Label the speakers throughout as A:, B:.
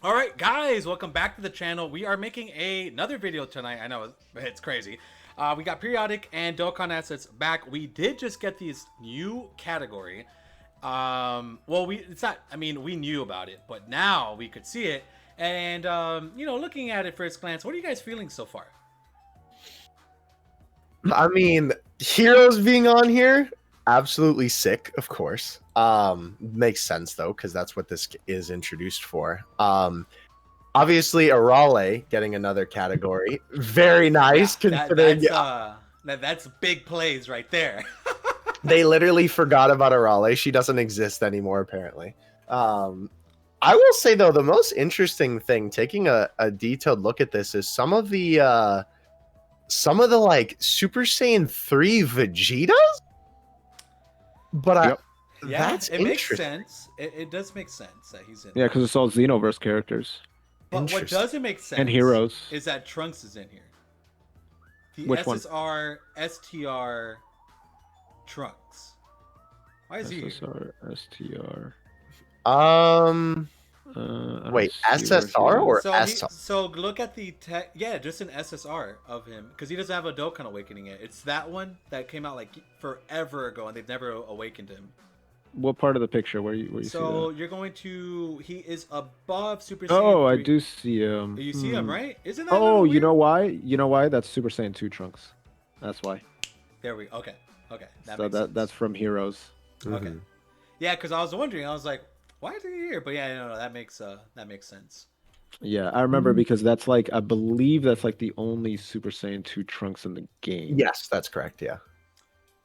A: All right, guys, welcome back to the channel. We are making another video tonight. I know it's crazy. We got Periodic and Dokkan assets back. We did just get these new category. Well, it's not. I mean, we knew about it, but now we could see it. And looking at it first glance, what are you guys feeling so far?
B: I mean, heroes being on here, absolutely sick, of course. Makes sense though, because that's what this is introduced for. Obviously Arale getting another category. Very
A: Yeah,
B: nice considering
A: that's big plays right there.
B: they literally forgot about Arale. She doesn't exist anymore, apparently. I will say though, the most interesting thing, taking a detailed look at this, is some of the like Super Saiyan 3 Vegetas. But
C: Yep.
A: Yeah,
B: that's
A: it makes
B: interesting.
A: sense. It does make sense that he's in
C: Yeah,
A: there.
C: because it's all Xenoverse characters
A: But what
B: Interesting.
A: doesn't make sense
C: and heroes.
A: is that Trunks is in here. The
C: Which one?
A: SSR STR Trunks. Why is he here?
C: SSR, STR. I don't
B: Wait,
C: see where he
B: SSR
C: is.
B: or
A: So
B: SR?
A: so look at the yeah, just an SSR of him because he doesn't have a Dokkan Awakening yet. It's that one that came out like forever ago and they've never awakened him.
C: What part of the picture? Where you see
A: So
C: that?
A: you're going to he is above Super Saiyan
C: Oh, I
A: 3.
C: do see him.
A: You see him, right? Isn't that a
C: Oh,
A: little weird?
C: you know why? You know why? That's Super Saiyan 2 Trunks. That's why.
A: There we okay. Okay. That
C: So
A: makes sense.
C: that's from Heroes.
A: Okay.
B: Mhm.
A: Yeah, because I was wondering, I was like, why is he here? But yeah, no, that makes sense.
C: Yeah, I remember because that's like I believe that's like the only Super Saiyan 2 Trunks in the game.
B: Yes, that's correct. Yeah.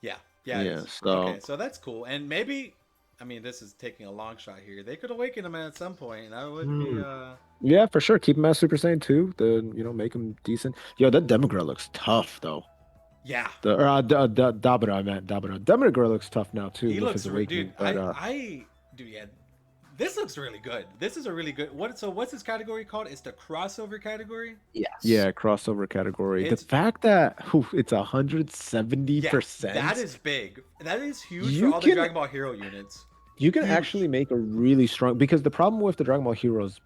A: Yeah, yeah, it
C: Yeah,
A: is.
C: so
A: Okay, so that's cool. And maybe, I mean, this is taking a long shot here. They could awaken him at some point, and that would be
C: yeah, for sure. Keep him as Super Saiyan 2. Make him decent. Yo, that Demogorgon looks tough though.
A: yeah.
C: Dabura, I meant Dabura. Demogorgon looks tough now too
A: He
C: with
A: looks,
C: his awakening.
A: dude.
C: But
A: Dude, yeah. This looks really good. This is a really good. What's this category called? It's the crossover category.
B: Yes.
C: yeah, crossover category.
A: It's
C: The fact that it's
A: yeah,
C: 170%.
A: that is big. That is huge for
C: You
A: all the
C: can
A: Dragon Ball Hero units.
C: you can
A: Huge.
C: actually make a really strong because the problem with the Dragon Ball Heroes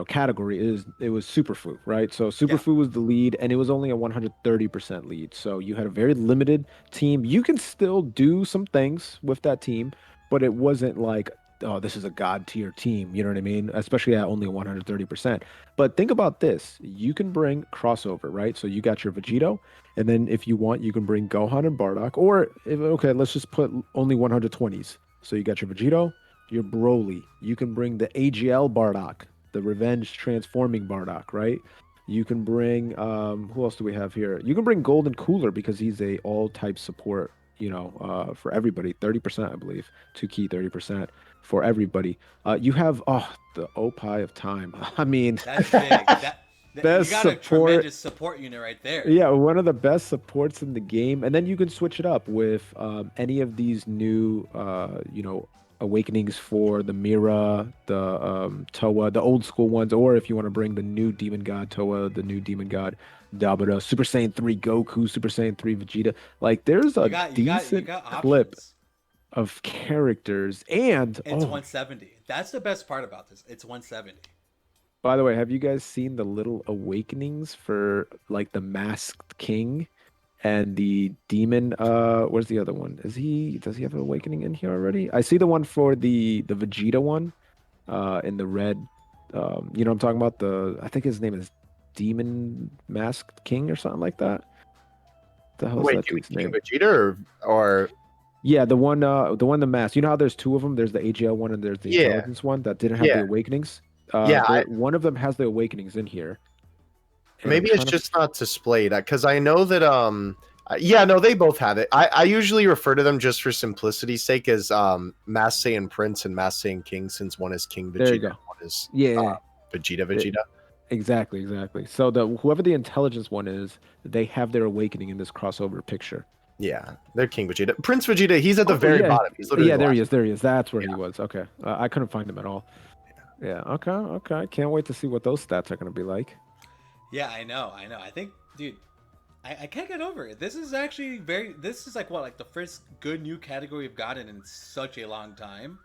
C: category is it was Superfu, right? So
A: Yeah.
C: Superfu was the lead and it was only a 130% lead. So you had a very limited team. You can still do some things with that team, but it wasn't like, oh, this is a god tier team, you know what I mean? Especially at only 130%. But think about this. You can bring crossover, right? So you got your Vegito, and then if you want, you can bring Gohan and Bardock, or okay, let's just put only 120s. So you got your Vegito, your Broly. You can bring the AGL Bardock, the Revenge transforming Bardock, right? You can bring who else do we have here? You can bring Golden Cooler because he's a all type support, for everybody. 30%, I believe. Two key 30% for everybody. You have the Opie of Time. I mean,
A: That's big. You
C: best
A: got a
C: support.
A: tremendous support unit right there.
C: Yeah, one of the best supports in the game, and then you can switch it up with any of these new, awakenings for the Mira, the Toa, the old school ones, or if you want to bring the new Demon God Toa, the new Demon God Dabura, Super Saiyan 3 Goku, Super Saiyan 3 Vegeta. Like, there's
A: You
C: a
A: got
C: decent clip
A: options.
C: of characters, and
A: It's 170. That's the best part about this. It's 170.
C: by the way, have you guys seen the little awakenings for like the Masked King? And the demon, where's the other one? Does he have an awakening in here already? I see the one for the Vegeta one, in the red. You know what I'm talking about? I think his name is Demon Masked King or something like that. The hell's
B: Wait,
C: that
B: do we
C: dude's
B: King
C: name?
B: Vegeta or
C: Yeah, the mask. You know how there's two of them? There's the AGL one and there's the
B: yeah,
C: intelligence one that didn't have the
B: yeah,
C: awakenings.
B: yeah.
C: One of them has the awakenings in here. And I'm
B: Maybe it's
C: trying to
B: just not displayed because I know that yeah, no, they both have it. I usually refer to them just for simplicity's sake as Mass Saiyan Prince and Mass Saiyan King, since one is King
C: There you
B: Vegeta
C: go.
B: and one is
C: Yeah.
B: Vegeta.
C: Exactly. So whoever the intelligence one is, they have their awakening in this crossover picture.
B: Yeah, they're King Vegeta. Prince Vegeta, he's at the
C: Oh
B: very
C: yeah,
B: bottom. He's literally
C: yeah.
B: the
C: There he
B: last.
C: is. There he is. That's where
B: Yeah.
C: he was. Okay, I couldn't find him at all. Yeah. Okay. Can't wait to see what those stats are gonna be like.
A: Yeah, I know. I think, dude, I can't get over it. This is actually very. This is like what, like the first good new category we've gotten in such a long time.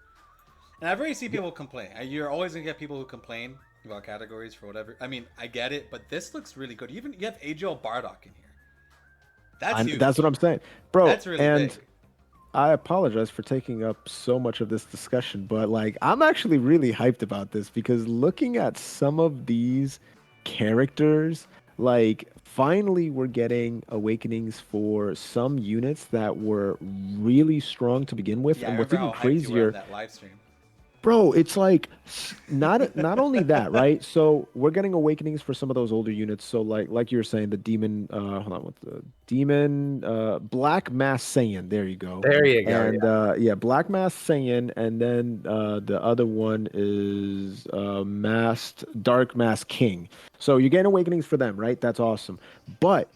A: And I've already seen people complain. You're always gonna get people who complain about categories for whatever. I mean, I get it, but this looks really good. Even you have AJL Bardock in here. That's huge.
C: That's what I'm saying, bro.
A: That's really
C: and
A: big.
C: I apologize for taking up so much of this discussion, but like I'm actually really hyped about this because looking at some of these characters, like finally we're getting awakenings for some units that were really strong to begin with.
A: Yeah, I
C: And what's
A: remember
C: even
A: how hyped you were on
C: crazier,
A: that live stream.
C: bro, it's like not only that, right? So we're getting awakenings for some of those older units. So like you were saying, the demon hold on, what's the demon Black Mass Saiyan, there you go.
B: There you go.
C: And yeah, Black Mass Saiyan, and then the other one is Masked Dark Mask King. So you're getting awakenings for them, right? That's awesome. But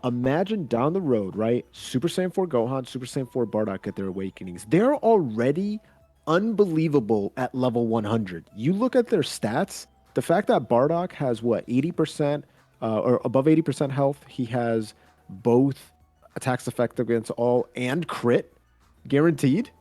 C: imagine down the road, right? Super Saiyan 4 Gohan, Super Saiyan 4 Bardock get their awakenings. They're already unbelievable at level 100. You look at their stats, the fact that Bardock has what 80% or above 80% health, he has both attacks effective against all and crit guaranteed.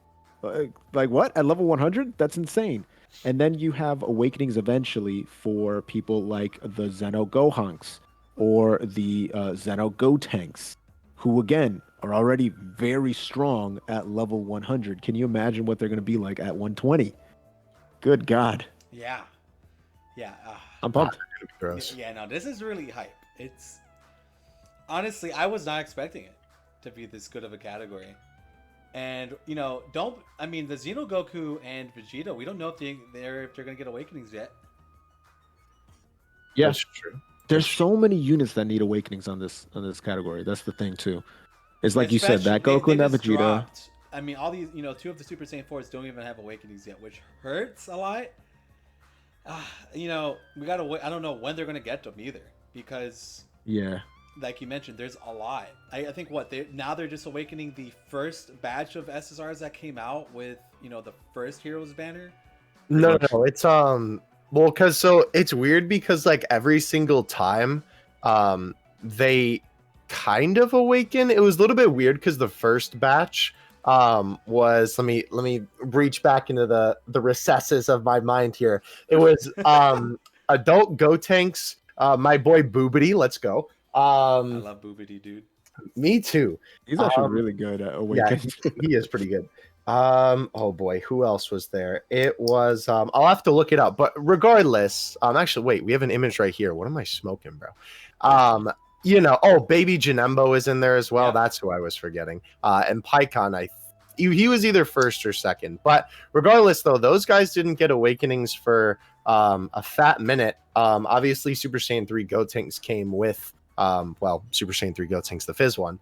C: Like what? At level 100? That's insane. And then you have awakenings eventually for people like the Zeno Gohanks or the Zeno Gotenks, who again are already very strong at level 100. Can you imagine what they're going to be like at 120? Good God.
A: Yeah, yeah.
C: I'm pumped.
B: Gross.
A: Yeah, no, this is really hype. It's honestly, I was not expecting it to be this good of a category. And you know, I mean the Xenogoku and Vegeta, we don't know if they're gonna get awakenings yet.
C: Yeah,
B: That's true.
C: there's so many units that need awakenings on this category. That's the thing too. It's like you said, that
A: Especially-
C: Goku and that
A: just
C: Vegeta.
A: dropped. I mean, all these, you know, two of the Super Saiyan 4s don't even have awakenings yet, which hurts a lot. You know, we gotta wait. I don't know when they're gonna get them either, because
C: Yeah.
A: like you mentioned, there's a lot. I think they're just awakening the first batch of SSRs that came out with, you know, the first Heroes banner.
B: No, it's well, because so it's weird because like every single time they kind of awaken. It was a little bit weird because the first batch was let me reach back into the recesses of my mind here. It was adult Go Tanks, my boy Boobity, let's go.
A: I love Boobity, dude.
B: Me too.
C: He's actually really good at
B: Yeah,
C: awakening.
B: he is pretty good. Oh boy, who else was there? It was I'll have to look it up, but regardless, actually wait, we have an image right here. What am I smoking, bro? You know, oh, baby Janembo is in there as well.
A: Yeah.
B: That's who I was forgetting. And Pycon, he was either first or second. But regardless though, those guys didn't get awakenings for a fat minute. Obviously Super Saiyan 3 Gotenks came with Super Saiyan 3 Gotenks, the Fizz one.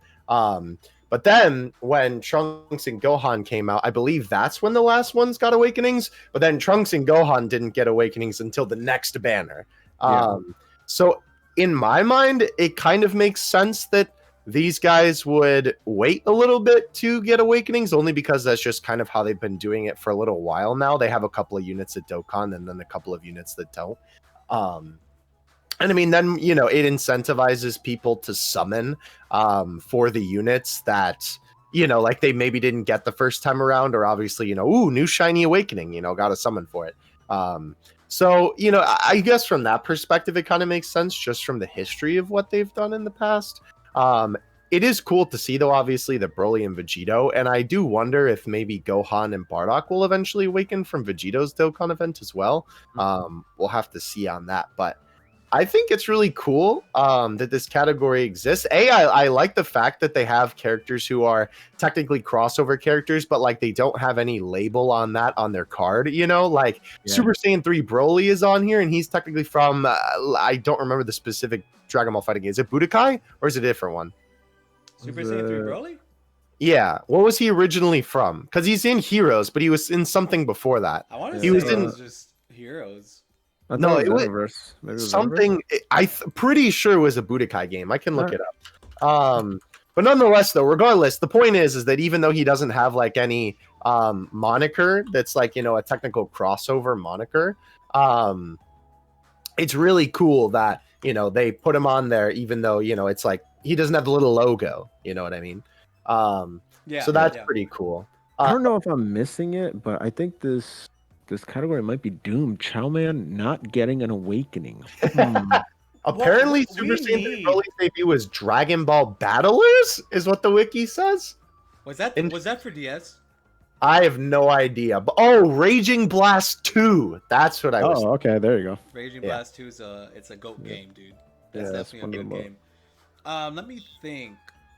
B: But then when Trunks and Gohan came out, I believe that's when the last ones got awakenings. But then Trunks and Gohan didn't get awakenings until the next banner. So in my mind, it kind of makes sense that these guys would wait a little bit to get awakenings, only because that's just kind of how they've been doing it for a little while now. They have a couple of units at Dokkan and then a couple of units that don't. And I mean, then, you know, it incentivizes people to summon for the units that, you know, like they maybe didn't get the first time around, or obviously, you know, ooh, new shiny awakening, you know, got to summon for it. So, you know, I guess from that perspective, it kind of makes sense just from the history of what they've done in the past. It is cool to see, though, obviously, the Broly and Vegito, and I do wonder if maybe Gohan and Bardock will eventually awaken from Vegito's Dokkan event as well. We'll have to see on that, but I think it's really cool that this category exists. I like the fact that they have characters who are technically crossover characters, but like they don't have any label on that on their card, you know? Like Super Saiyan 3 Broly is on here, and he's technically from, I don't remember the specific Dragon Ball fighting game. Is it Budokai, or is it a different one?
A: Super Saiyan 3 Broly?
B: Yeah. What was he originally from? Because he's in Heroes, but he was in something before that.
A: I want to
B: He
A: say
B: was
A: it
B: in-
A: was just Heroes.
B: No, it was
C: Xenoverse. Maybe it was
B: something. Pretty sure it was a Budokai game. I can look it up. But nonetheless, though, regardless, the point is that even though he doesn't have like any moniker that's like, you know, a technical crossover moniker, it's really cool that, you know, they put him on there, even though, you know, it's like he doesn't have the little logo. You know what I mean?
A: Yeah.
B: So that's pretty cool.
C: I don't know if I'm missing it, but I think this this category might be doomed. Chiaoman not getting an awakening. Hmm.
B: Apparently,
A: What
B: Super
A: we
B: Saiyan 3
A: need
B: Broly's debut was Dragon Ball Battlers, is what the wiki says.
A: was
B: And
A: that for DS?
B: I have no idea. But Raging Blast 2. That's what I was.
C: Oh, okay. There you go.
A: Raging
B: Yeah.
A: Blast 2 is a goat
C: Yeah.
A: game, dude. That's
C: Yeah, that's
A: definitely
C: one
A: a
C: of
A: good
C: the
A: game. Let me think.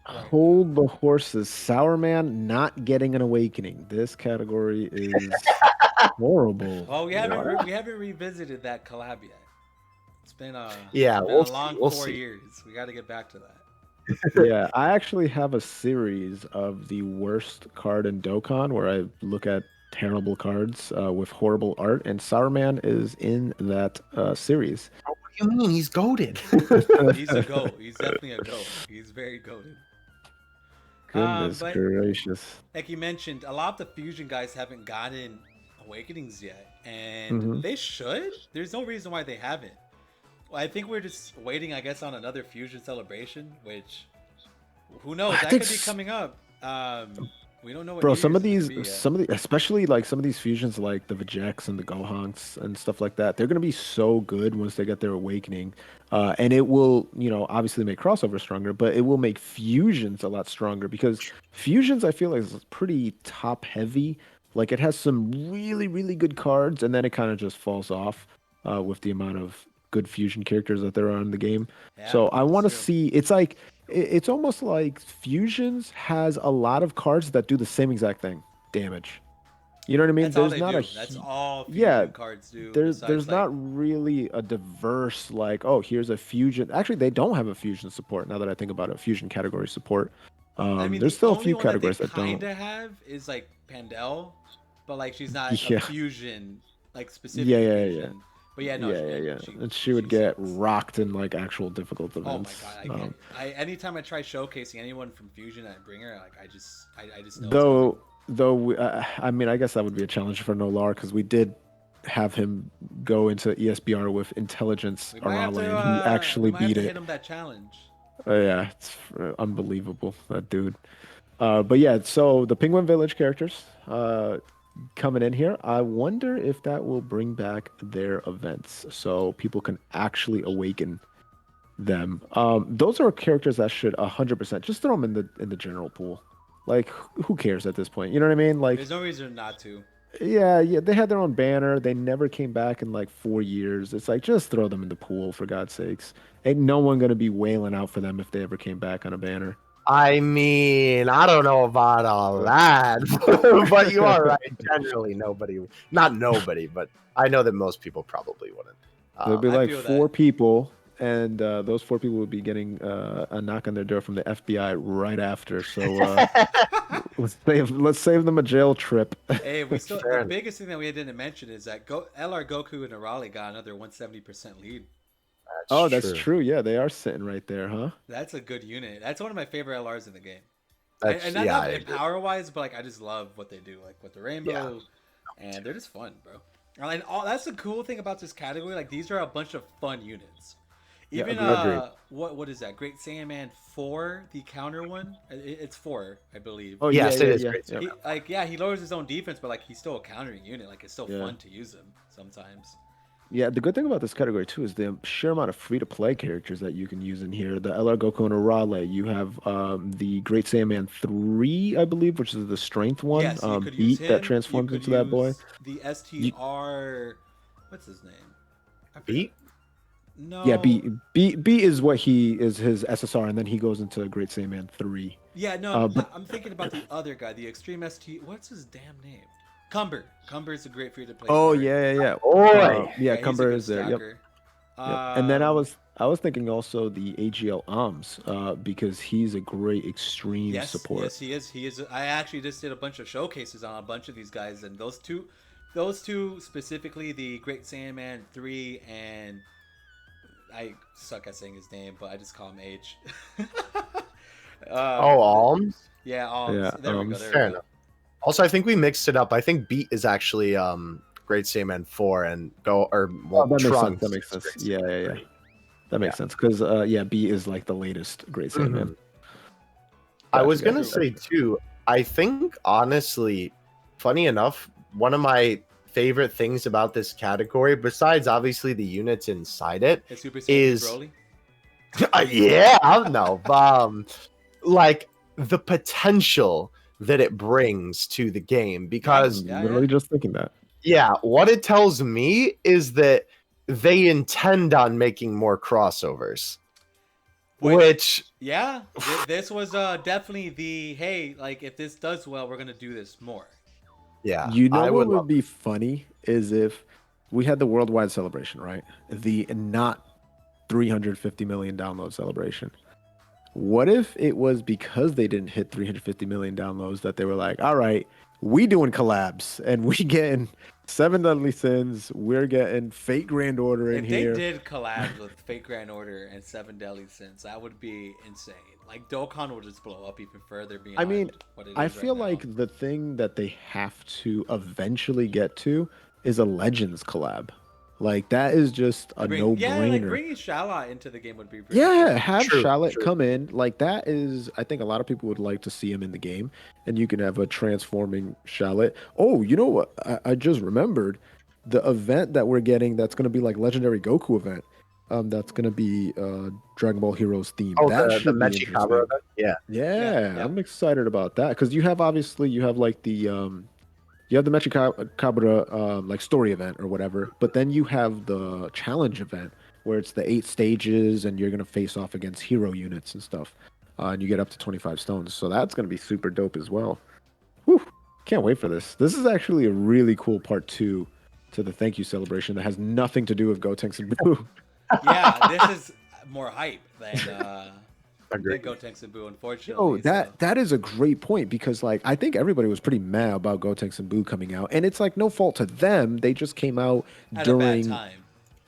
A: Right
C: Hold the horses. Sour Man not getting an awakening. This category is horrible.
A: Well, we
C: Yeah.
A: haven't revisited that collab yet. It's been
B: Yeah,
A: it's been
B: we'll
A: a
B: see.
A: long
B: We'll
A: 4
B: see.
A: years. We got to get back to that.
C: Yeah, I actually have a series of the worst card in Dokkan where I look at terrible cards with horrible art, and Sour Man is in that series.
B: What do you mean? He's goaded.
A: He's a goat. He's definitely a goat. He's very goated.
C: Goodness
A: But
C: gracious.
A: like you mentioned, a lot of the fusion guys haven't gotten awakenings yet, and
C: Hmm.
A: they should. There's no reason why they haven't. Well, I think we're just waiting, I guess, on another fusion celebration, which who knows?
C: I
A: That
C: think
A: could be coming up. We don't know what
C: Bro,
A: New
C: some of
A: Year's is
C: these,
A: gonna be yet.
C: some of the, especially like some of these fusions, like the Vegeks and the Gohanks and stuff like that, they're gonna be so good once they get their awakening, and it will, obviously make crossover stronger, but it will make fusions a lot stronger because fusions, I feel like, is pretty top heavy. Like it has some really, really good cards, and then it kind of just falls off with the amount of good fusion characters that there are in the game.
A: Yeah,
C: So I
A: that's
C: want to
A: true.
C: see. It's like it's almost like Fusions has a lot of cards that do the same exact thing, damage. You know what I mean?
A: That's all
C: There's
A: they
C: not
A: do.
C: a
A: That's
C: hu-
A: all
C: Yeah,
A: fusion cards do.
C: there's
A: Besides,
C: there's
A: like,
C: not really a diverse like, oh, here's a fusion. Actually, they don't have a fusion support now that I think about it, fusion category support.
A: I mean,
C: There's
A: the
C: still a
A: only
C: few
A: one that they
C: categories that don't.
A: kind of have is like Pandel, but like she's not a
C: Yeah.
A: fusion, like
C: Yeah,
A: specific
C: yeah, yeah.
A: fusion. But yeah, no,
C: Yeah, yeah, yeah.
A: she
C: And she would
A: she
C: get
A: sucks.
C: rocked in like actual difficult
A: Oh my
C: events.
A: god, I can't. Anytime I try showcasing anyone from Fusion and I bring her, like I just know it's coming.
C: I mean, I guess that would be a challenge for Nolar because we did have him go into ESBR with Intelligence
A: We might have
C: Arale,
A: to
C: and he actually beat
A: hit
C: it.
A: him that challenge.
C: Yeah, it's unbelievable, that dude. But yeah, so the Penguin Village characters coming in here, I wonder if that will bring back their events so people can actually awaken them. Those are characters that should 100% just throw them in the general pool. Like, who cares at this point? You know what I mean? Like,
A: There's no reason not to.
C: yeah, they had their own banner. They never came back in like 4 years. It's like, just throw them in the pool for God's sakes. Ain't no one gonna be wailing out for them if they ever came back on a banner.
B: I mean, I don't know about all that, but you are right. Generally, not nobody, but I know that most people probably wouldn't.
C: There'll be
A: I
C: like
A: feel
C: four
A: that.
C: people, and those four people would be getting a knock on their door from the FBI right after. So let's save them a jail trip.
A: Hey, we still
B: Fair
A: the
B: enough.
A: biggest thing that we didn't mention is that LR Goku and Arale got another 170% lead.
C: Oh, that's true. Yeah, they are sitting right there, huh?
A: That's a good unit. That's one of my favorite LRs in the game.
B: That's
A: And not,
B: yeah,
A: not
B: I agree.
A: power wise, but like I just love what they do, like with the rainbow, and they're just fun, bro. And that's the cool thing about this category. Like these are a bunch of fun units.
C: Yeah,
A: Even
B: agreed.
A: what is that? Great Saiyaman 4, the counter one. It's 4, I believe.
C: Oh,
B: Yes,
C: yeah,
B: it is
C: yeah,
B: great.
C: yeah.
A: He lowers his own defense, but like he's still a countering unit. Like it's still
C: Yeah.
A: fun to use him sometimes.
C: Yeah, the good thing about this category too is the sheer amount of free-to-play characters that you can use in here. The LR Goku and Arale. You have the Great Saiyaman 3, I believe, which is the strength one.
A: Yes, you could use
C: Beat that
A: him. You
C: transforms
A: could
C: into that boy.
A: use the STR. What's his name? I forgot.
B: Beat?
A: No.
C: Yeah, B is what he is his SSR, and then he goes into Great Saiyaman 3.
A: Yeah, no,
C: But
A: I'm thinking about the other guy, the Extreme ST. What's his damn name? Cumber. Cumber is a great free to play.
C: oh
A: card.
C: yeah.
B: Boy,
C: Yeah,
A: he's a
C: Cumber
A: good
C: is there. Yep.
A: stacker.
C: Yep. And then I
A: Um,
C: was thinking also the AGL Arms, because he's a great extreme
A: yes,
C: support.
A: yes, he is. He is. I actually just did a bunch of showcases on a bunch of these guys, and those two specifically, the Great Saiyaman 3 and I suck at saying his name, but I just call him H.
B: Alms.
A: Yeah, Alms.
C: Yeah,
A: There we go.
C: Alms.
A: There
B: Fair
A: we go.
B: enough. Also, I think we mixed it up. I think Beat is actually Great Saiyaman 4 and
C: That makes sense.
B: Trunks.
C: That makes
B: is
C: sense.
B: Great
C: Yeah,
B: Saiyaman
C: yeah, yeah.
B: 3.
C: That makes sense because B is like the latest Great Saiyaman.
B: Mhm. I was
C: Gotcha,
B: gonna
C: gotcha.
B: say too. I think honestly, funny enough, one of my favorite things about this category, besides obviously the units inside it,
A: Is Super Saiyan
B: is
A: Broly?
B: yeah, I don't know, like the potential that it brings to the game. Because
A: Yeah,
C: Literally just thinking that.
B: yeah, what it tells me is that they intend on making more crossovers, which
A: Yeah, this was definitely the hey, like if this does well, we're gonna do this more.
B: yeah,
C: You know
B: I
C: what
B: would
C: would
B: love.
C: be funny is if we had the worldwide celebration, right? The not 350 million download celebration. What if it was because they didn't hit 350 million downloads that they were like, all right, we doing collabs and we getting Seven Deadly Sins, we're getting Fate Grand Order in
A: If they
C: here.
A: did collabs with Fate Grand Order and Seven Deadly Sins, that would be insane. Like Dokkan would just blow up even further
C: I
A: beyond
C: mean,
A: what it
C: I
A: is right
C: feel
A: now.
C: like the thing that they have to eventually get to is a Legends collab. Like that is just a
A: Like
C: no-brainer.
A: bringing Shala into the game would be pretty
C: Yeah,
A: cool.
C: have
B: True,
C: Charlotte
B: true.
C: come in. Like that is, I think a lot of people would like to see him in the game, and you can have a transforming Charlotte. Oh, you know what? I just remembered the event that we're getting. That's going to be like Legendary Goku event. That's going to be Dragon Ball Heroes theme.
B: Oh,
C: That
B: the
C: should be
B: Mechi Cabra
C: interesting.
B: event? Yeah.
A: Yeah,
C: Yeah,
A: yeah.
C: I'm excited about that because you have obviously you have like the you have the Cabra like story event or whatever, but then you have the challenge event where it's the 8 stages and you're gonna face off against hero units and stuff, and you get up to 25 stones. So that's gonna be super dope as well. Whew, can't wait for this. This is actually a really cool part two to the thank you celebration that has nothing to do with Gotenks and Boo.
A: Yeah, this is more hype than
B: Agreed.
A: Gotenks and Boo,
C: Yo,
A: unfortunately. So
C: that is a great point because like I think everybody was pretty mad about Gotenks and Boo coming out, and it's like no fault to them. They just came out
A: at a bad
C: during
A: time.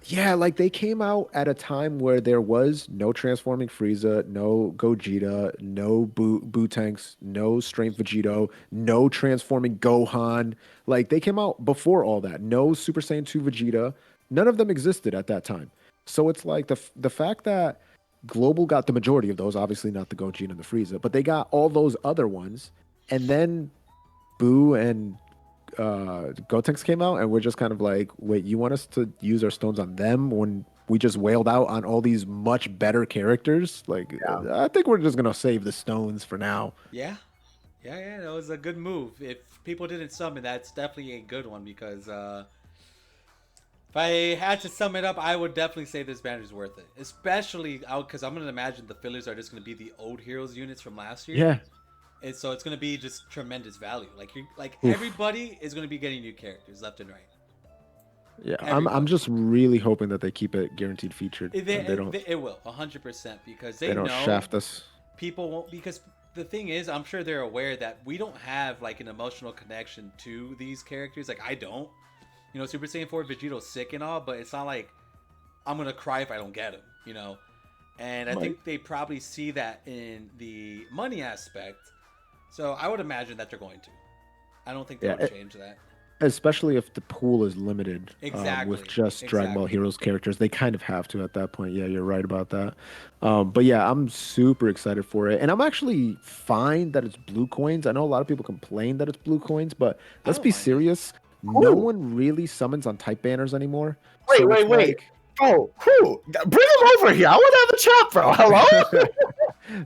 C: yeah, like they came out at a time where there was no transforming Frieza, no Gogeta, no Boo Tanks, no Strength Vegito, no transforming Gohan. Like they came out before all that. No Super Saiyan 2 Vegeta. None of them existed at that time. So it's like the fact that Global got the majority of those, obviously not the Gogeta and the Frieza, but they got all those other ones, and then Boo and Gotenks came out, and we're just kind of like, wait, you want us to use our stones on them when we just wailed out on all these much better characters? Like,
B: Yeah.
C: I think we're just gonna save the stones for now.
A: Yeah, yeah. That was a good move. If people didn't summon, that's definitely a good one because if I had to sum it up, I would definitely say this banner is worth it. Especially because I'm gonna imagine the fillers are just gonna be the old heroes units from last year.
C: Yeah.
A: And so it's gonna be just tremendous value. Like
C: Oof.
A: everybody is gonna be getting new characters left and right.
C: Yeah, I'm
A: Everybody.
C: just really hoping that they keep it guaranteed featured
A: It,
C: and
A: it will 100% because
C: they don't
A: know
C: shaft us.
A: people won't because the thing is I'm sure they're aware that we don't have like an emotional connection to these characters. Like I don't. You know, Super Saiyan 4 Vegeto's sick and all, but it's not like I'm gonna cry if I don't get him. You know, and I
C: Right.
A: think they probably see that in the money aspect. So I would imagine that they're going to. I don't think they'll
C: Yeah,
A: change that.
C: especially if the pool is limited
A: Exactly.
C: with just Dragon Ball
A: Exactly.
C: Heroes characters. They kind of have to at that point. Yeah, you're right about that. But yeah, I'm super excited for it. And I'm actually fine that it's blue coins. I know a lot of people complain that it's blue coins, but
A: I
C: let's
A: don't
C: be
A: mind it.
C: serious. No
B: Ooh.
C: one really summons on type banners anymore.
B: Wait,
C: So it's
B: wait. Oh, whew. Bring him over here. I want to have a chat, bro. Hello?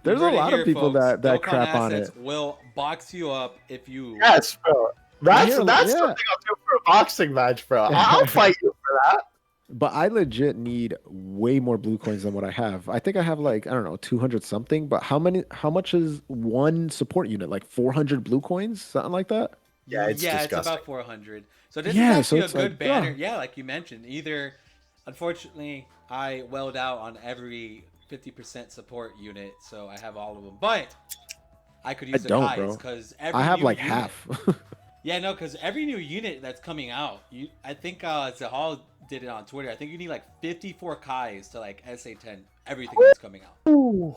C: There's
A: You
C: a
A: heard it
C: lot
A: here,
C: of people
A: folks.
C: that
A: Dokkan
C: crap on
A: assets
C: it.
A: will box you up if you.
B: Yes, bro.
C: I
B: That's
C: hear-
B: that's
C: yeah.
B: something I'll do for a boxing match, bro. I'll fight you for that.
C: But I legit need way more blue coins than what I have. I think I have like, I don't know, 200 something, but how much is one support unit? Like 400 blue coins? Something like that?
B: Yeah, it's
A: It's
B: disgusting.
A: about 400. So this
C: Yeah,
A: is
C: so
A: actually a
C: it's
A: good
C: like,
A: banner.
C: ugh.
A: Yeah, like you mentioned. Either, unfortunately, I welled out on every 50% support unit, so I have all of them. But I could use the
C: don't,
A: Kais
C: bro.
A: because every
C: I have
A: new
C: like
A: unit,
C: half.
A: Yeah, no, because every new unit that's coming out, I think Zahal did it on Twitter. I think you need like 54 Kais to like SA10 everything that's coming out.
B: Ooh.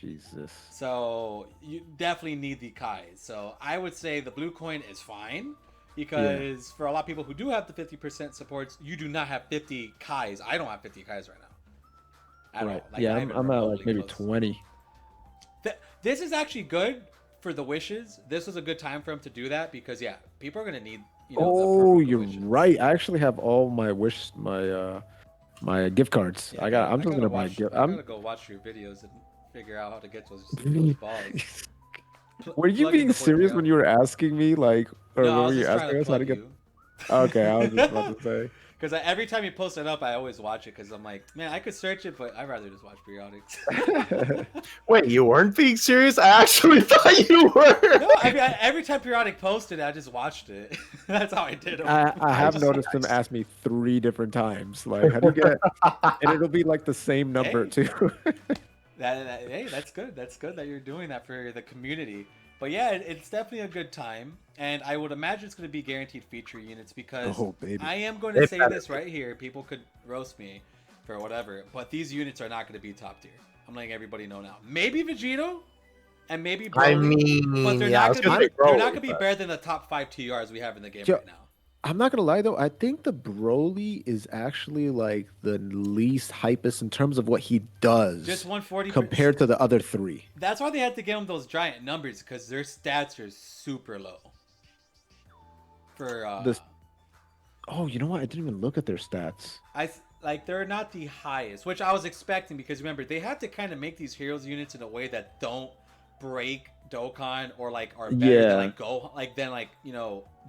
C: Jesus.
A: So you definitely need the Kais. So I would say the blue coin is fine because for a lot of people who do have the 50% supports, you do not have 50 Kais. I don't have 50 Kais right now. At
C: Right.
A: all. Like,
C: Yeah,
A: not
C: I'm
A: even
C: at like
A: remotely
C: maybe
A: close.
C: 20.
A: This is actually good for the wishes. This was a good time for him to do that because yeah, people are gonna need you know, the
C: Oh,
A: promoted
C: you're
A: wishes.
C: right. I actually have all my gift cards.
A: Yeah,
C: I'm
A: I
C: just
A: gotta
C: gonna buy
A: watch.
C: gift.
A: I gotta go watch your videos and figure out how to get those balls.
C: Were you
A: Plugging
C: being
A: the boy
C: serious when
A: Periodik.
C: you were asking me like, or
A: No, I
C: when
A: was
C: were you
A: just trying to
C: asking us how to
A: plug
C: get?
A: you.
C: Okay, I was just about to say.
A: Because every time you post it up, I always watch it because I'm like, man, I could search it, but I'd rather just watch periodics.
B: Wait, you weren't being serious? I actually thought you were.
A: No, I mean, every time periodic posted, I just watched it. That's how I did them.
C: I
B: I
C: have
B: see.
C: noticed him ask me 3 different times, like, how do you get? And it'll be like the same number
A: Hey,
C: too.
A: hey, that's good. That's good that you're doing that for the community. But yeah, it's definitely a good time, and I would imagine it's going to be guaranteed feature units because
C: Oh baby.
A: I am going to
B: It
A: say
B: better
A: this right here. People could roast me for whatever, but these units are not going to be top tier. I'm letting everybody know now. Maybe Vegito and maybe
B: I
A: Broly, but
B: mean,
A: they're
B: yeah, I
A: not
B: was
A: going to
B: gonna
A: be
B: say
A: they're not
B: Broly,
A: going to be
B: but
A: better than the top 5 TRs we have in the game
C: Yo,
A: right now.
C: I'm not gonna lie though, I think the Broly is actually like the least hypest in terms of what he
A: Just
C: does
A: 140.
C: compared to the other three.
A: That's why they had to give him those giant numbers because their stats are super low. For
C: This Oh, you know what? I didn't even look at their stats.
A: like they're not the highest, which I was expecting because remember they have to kind of make these heroes units in a way that don't break Dokkan or like are better than
C: Yeah,
A: like Go like than like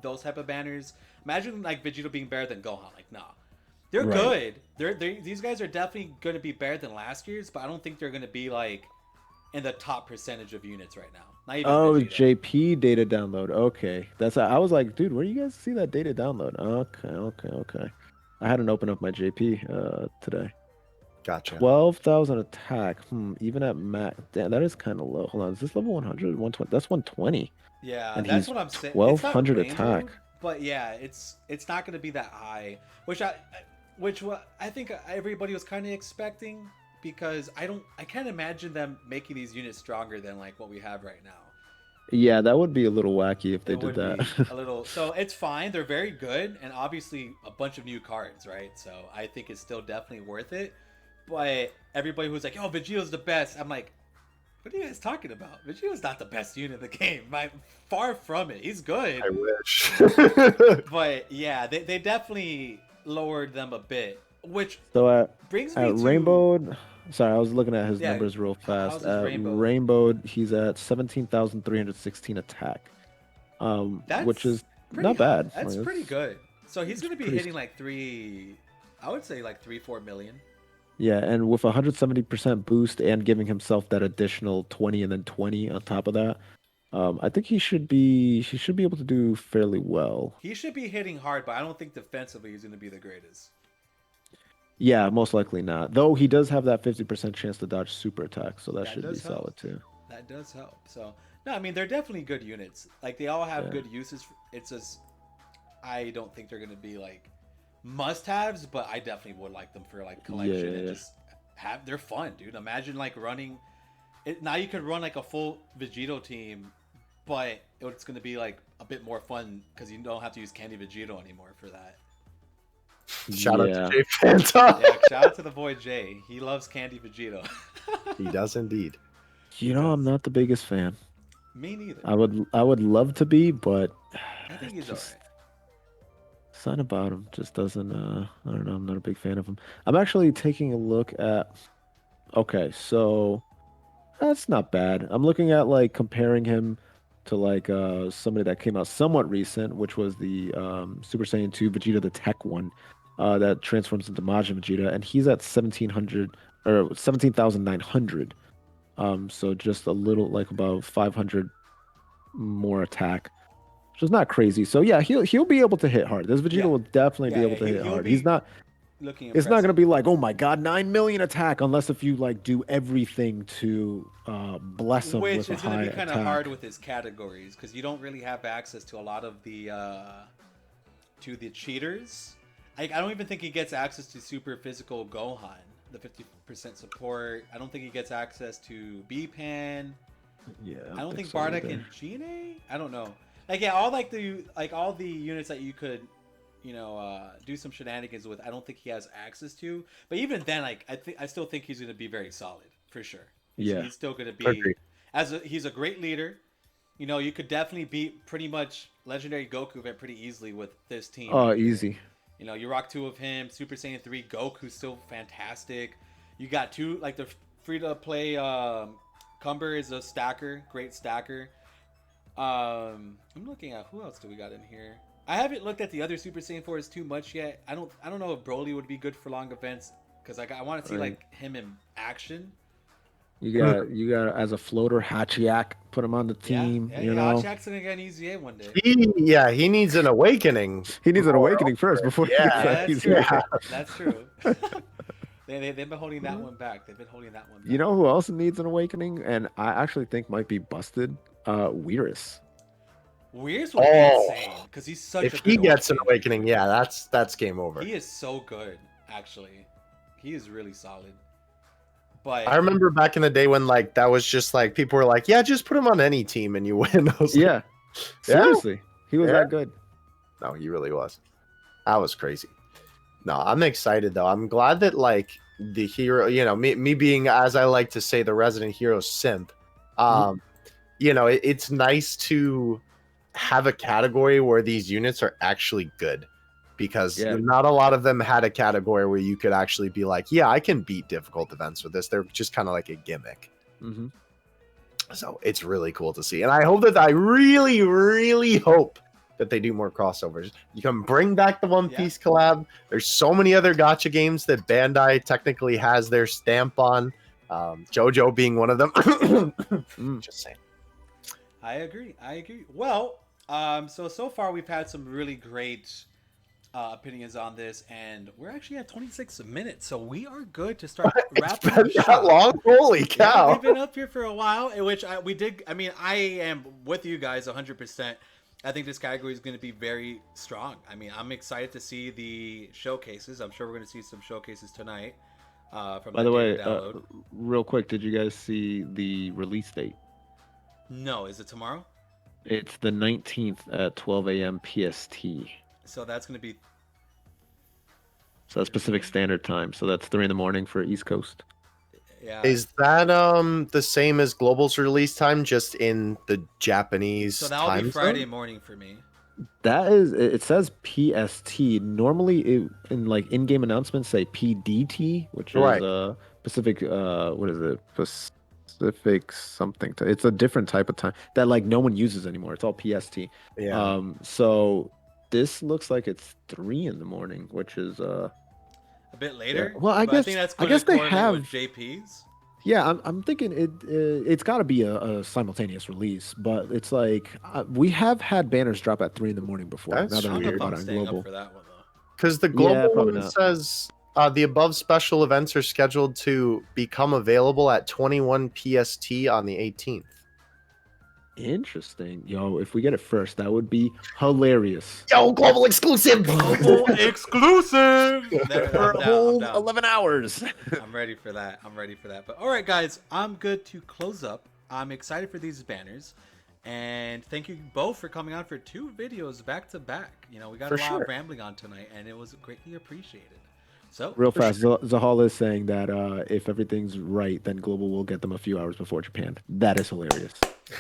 A: those type of banners. Imagine like Vegito being better than Gohan. Like nah, they're
C: right.
A: good. These guys are definitely going to be better than last year's, but I don't think they're going to be like in the top percentage of units right now. Not even
C: Oh,
A: Vegito.
C: JP data download. Okay. I was like, dude, where do you guys see that data download? Okay. I hadn't opened up my JP today.
B: gotcha.
C: 12,000 attack. Even at max. Damn, that is kind of low. Hold on. Is this level 100? 120? That's 120.
A: Yeah,
C: And
A: that's
C: he's
A: what I'm saying. It's not
C: 1200
A: rainbowed,
C: attack.
A: but yeah, it's not going to be that high, which what I think everybody was kind of expecting because I can't imagine them making these units stronger than like what we have right now.
C: Yeah, that would be a little wacky if they
A: It
C: did
A: would be
C: that.
A: a little. So it's fine. They're very good, and obviously a bunch of new cards, right? So I think it's still definitely worth it. But everybody who's like, "Oh, Vegito's the best," I'm like, what are you guys talking about? Vegito's not the best unit in the game. Far from it. He's good.
B: I wish.
A: But yeah, they definitely lowered them a bit. Which
C: So
A: brings me
C: at
A: to
C: Rainbow, sorry, I was looking at his
A: yeah,
C: numbers real
A: how's
C: fast.
A: his
C: At
A: rainbow?
C: Rainbow, he's at 17,316 attack, which
A: That's
C: is
A: pretty
C: not
A: high.
C: bad.
A: That's
C: Like,
A: pretty good. So he's
C: it's
A: gonna be
C: pretty.
A: hitting like I would say like 3-4 million.
C: Yeah, and with 170% boost and giving himself that additional 20 and then 20 on top of that, I think he should be able to do fairly well.
A: He should be hitting hard, but I don't think defensively he's gonna be the greatest.
C: Yeah, most likely not. Though he does have that 50% chance to dodge super attack, so that
A: That
C: should be
A: does help.
C: solid too.
A: That does help. So no, I mean they're definitely good units. Like they all have
C: Yeah.
A: good uses. It's just I don't think they're gonna be like must-haves, but I definitely would like them for like collection and
C: Yeah.
A: just have. They're fun, dude. Imagine like running it now. You could run like a full Vegito team, but it's gonna be like a bit more fun because you don't have to use Candy Vegito anymore for that.
B: Shout out
C: Yeah.
B: to Jay Fanta.
A: Yeah, shout out to the boy Jay. He loves Candy Vegito.
B: He does indeed.
A: He
C: You know, I'm
A: does.
C: not the biggest fan.
A: Me neither.
C: I would love to be, but
A: I think
C: it's
A: he's
C: just
A: alright.
C: something about him just doesn't I don't know, I'm not a big fan of him. I'm actually taking a look at okay, so that's not bad. I'm looking at like comparing him to like somebody that came out somewhat recent, which was the Super Saiyan 2 Vegeta the Tech one that transforms into Majin Vegeta, and he's at 1700 or 17,900. So just a little like about 500 more attack, which is not crazy. So yeah, he'll be able to hit hard. This Vegeta
A: Yeah,
C: will definitely be
A: yeah,
C: able
A: yeah.
C: to hit
A: He'll
C: hard. He's
A: be
C: not.
A: looking
C: It's not
A: impressive.
C: gonna be like, oh my god, 9 million attack, unless if you like do everything to bless him
A: Which
C: with a
A: is going
C: high
A: to be kind of hard
C: attack.
A: with his categories because you don't really have access to a lot of the cheaters. I don't even think he gets access to super physical Gohan, the 50% support. I don't think he gets access to B-Pan.
C: Yeah,
A: I don't think
C: so
A: Bardock
C: either.
A: and Gene. I don't know. Like yeah, all the units that you could, do some shenanigans with. I don't think he has access to. But even then, like I still think he's going to be very solid for sure.
C: Yeah,
A: He's still going to be
B: Agreed.
A: he's a great leader. You know, you could definitely beat pretty much Legendary Goku event pretty easily with this team.
C: Oh,
A: right here.
C: easy.
A: You know, you rock 2 of him, Super Saiyan 3, Goku's still fantastic. You got 2, like the free to play Cumber is a stacker, great stacker. I'm looking at who else do we got in here. I haven't looked at the other Super Saiyan 4s too much yet. I don't know if Broly would be good for long events because I want to see
C: Right.
A: like him in action.
C: You got as a floater, Hachiak, put him on the team.
A: Yeah,
C: You know,
A: Jackson gonna get an easy A one day.
B: He needs an awakening.
C: he needs an
B: More
C: awakening first before he
B: Yeah.
C: gets
A: Yeah,
C: that
A: that's
C: easy.
A: true.
B: Yeah.
A: That's true. They've been holding that one back. They've been holding that one back.
C: You know who else needs an awakening, and I actually think might be busted? Weirus.
A: Weir's would be
B: Oh.
A: insane because he's such
B: If
A: a
B: he
A: good
B: gets an
A: orc.
B: awakening, yeah, that's game over.
A: He is so good, actually. He is really solid. But
B: I remember back in the day when like that was just like people were like, yeah, just put him on any team and you win. I was like,
C: Yeah, seriously, he was
B: Yeah.
C: that good.
B: no, he really was. That was crazy. No, I'm excited though. I'm glad that like the hero, you know, me being, as I like to say, the resident hero simp. You know, it's nice to have a category where these units are actually good, because
C: Yeah.
B: not a lot of them had a category where you could actually be like, yeah, I can beat difficult events with this. They're just kind of like a gimmick.
C: Hmm.
B: So it's really cool to see. And I hope that I really, really hope that they do more crossovers. You can bring back the One
A: Yeah.
B: Piece collab. There's so many other gacha games that Bandai technically has their stamp on. JoJo being one of them. Just saying.
A: I agree. Well, so far we've had some really great opinions on this, and we're actually at 26 minutes, so we are good to start
B: It's
A: wrapping
B: been
A: this
B: that
A: up.
B: long? Holy
A: Yeah,
B: cow.
A: we've been up here for a while, in which we did. I mean, I am with you guys 100%. I think this category is going to be very strong. I mean, I'm excited to see the showcases. I'm sure we're going to see some showcases tonight. From
C: By the way,
A: download.
C: real quick, did you guys see the release date?
A: No, is it tomorrow?
C: It's the 19th at 12 a.m. PST.
A: So that's going to be.
C: So that's Pacific Standard Time. So that's 3 in the morning for East Coast.
A: Yeah.
B: Is that the same as Global's release time, just in the Japanese
A: So that'll
B: time
A: be Friday
B: zone?
A: morning for me.
C: That is, it says PST. Normally, in like in-game announcements say PDT, which is
B: Right.
C: Pacific. What is it? Pacific something. It's a different type of time that like no one uses anymore. It's all PST.
B: Yeah.
C: So this looks like it's 3 in the morning, which is
A: A bit later.
C: Well, I
A: but
C: guess-
A: think that's
C: I
A: gonna
C: guess they
A: correlate with
C: have-
A: JP's.
C: Yeah, I'm thinking it's got to be a simultaneous release, but it's like we have had banners drop at 3 in the morning before.
B: That's
C: now that
A: I
C: I'm
A: don't know
C: thinking
A: if I'm
C: about it on
A: staying
C: global.
A: up for that one though.
B: Because the
C: Yeah,
B: global
C: probably
B: one
C: not.
B: says the above special events are scheduled to become available at 21 PST on the 18th.
C: Interesting, yo. If we get it first, that would be hilarious.
B: Yo, global exclusive!
A: Global exclusive. There,
C: For
A: I'm
C: a
A: down,
C: whole
A: I'm down.
C: 11 hours.
A: I'm ready for that. But all right, guys, I'm good to close up. I'm excited for these banners, and thank you both for coming on for 2 videos back to back. You know, we got
B: For
A: a lot
B: sure.
A: of rambling on tonight, and it was greatly appreciated. So
C: Real fast, Zahal is saying that if everything's right, then global will get them a few hours before Japan. That is hilarious.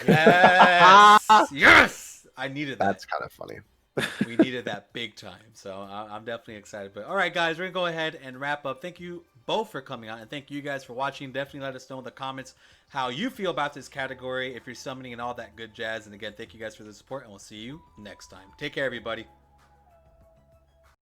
A: yes, yes, I needed that.
B: That's kind of funny.
A: We needed that big time. So I'm definitely excited. But all right, guys, we're going to go ahead and wrap up. Thank you both for coming on. And thank you guys for watching. Definitely let us know in the comments how you feel about this category, if you're summoning and all that good jazz. And again, thank you guys for the support. And we'll see you next time. Take care, everybody.